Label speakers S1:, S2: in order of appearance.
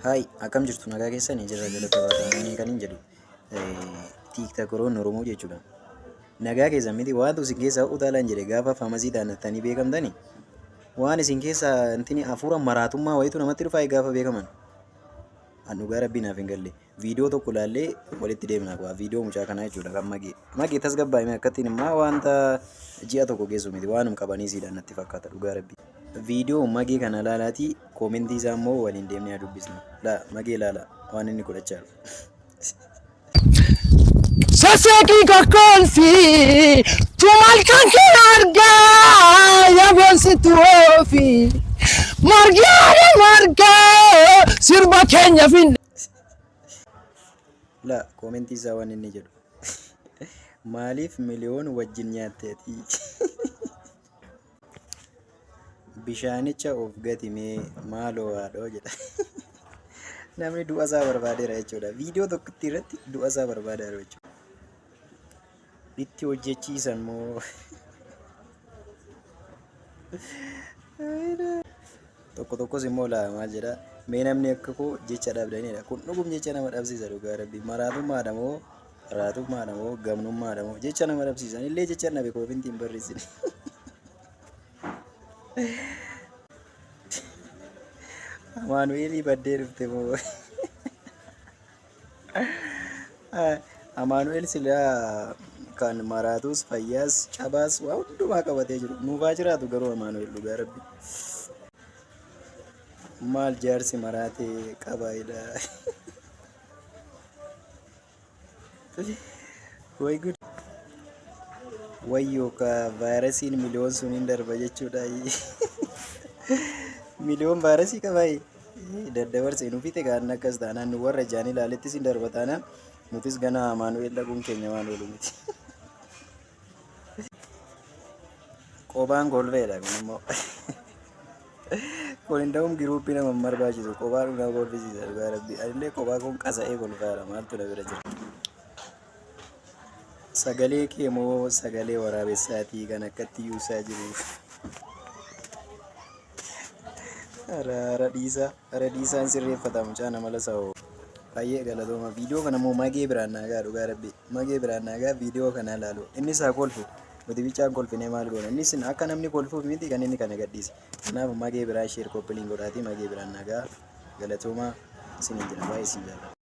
S1: Hai, akkam jirtu nagaa keessanii jirra jalatti kan hin jedhu tiiktaakoroon Oromoo jechuudha. Nagaa keessan miti waan isin keessaa utaalaan jedhe gaafa faamasii taanattanii beekamtani waan isin keessaa intini hafuura maraatummaa wayitu namatti dhufaa gaafa beekaman. An dhugaa rabbii naaf hin galle viidiyoo tokko ilaallee walitti deemna kuwa viidiyoo mucaa kanaa jechuudha kan magee tasgabbaa'ime akkattiin immoo wanta ji'a tokko geessu miti waanum qabaniisiidhaan natti fakkaata dhugaa rabbii. Viidiyoo magee kana ilaalaati koomentii isaa immoo waliin deemnee dubbisna. Magee ilaala waan inni godhachaa jiru.
S2: Sasaki kakolfi tumal kan argaa yaabonsi tuofi marga sirba keenya fin.
S1: Koomentii isaa waan inni jedhu maaliif miliyoon wajjin nyaatteeti? Bishaanicha of gatimee maaloo haadhoo jedha. Namni du'a isaa barbaadeera jechuudha. Viidiyoo tokkotti irratti du'a isaa barbaadeera jechuudha. Itti hojjechiisan moo tokko tokkos immoo maal jedha mee namni akka koo jecha dhabdanidha. Kun dhugum jecha nama dhabsiisa dhugaa rabbii. Maraatummaadha moo raatummaadha moo gamnummaadha moo jecha nama dhabsiisan illee jecha nabe koofintiin barreessine. Amaanu'eel baddee dhufte moo Amaanu'eel silaa kan maraatus fayyaas cabaas waa hundumaa qabatee jiru nuufaa jiraatu garuu Amaanu'eel dhugaa rabbii maal jaarsi maraatee qabaayidha. Way good wayyoo ka vaayirasiin miliyoon suniin darba jechuudha. Miliyoon vaayirasii qabaayee daddabarsee nuufite kan akkas taanaan nu warra ijaan ilaalettis hin darba taanaan nutis gana Amaanu'eel dhaquun keenya waan oolu miti. Qophaan golfeedha kun immoo kun hin ta'uun giruuppii nama barbaachisu qophaan nama golfisiisa dhugaa rabbii. Anillee qophaa kun qasa'ee golfaadha maaltu na bira jira. Sagalee kee moo sagalee waraabessaatii kan akkatti yuusaa jiruuf. Ara dhiisaan sirreeffata mucaa nama lasa'oo. Baay'ee galatooma. Viidiyoo kana immoo magee biraan naagaa dhugaa rabbii. Magee biraan naagaa viidiyoo kana ilaalu. Innis haa kolfu. Nuti bichaan kolfinee maal goona? Innis akka namni kolfuuf miti kan inni kana gadhiise. Kanaaf magee biraa sheer koppiliin godhaati magee biraan naagaa galatooma isiniin jira baay'ee isin jaalladha.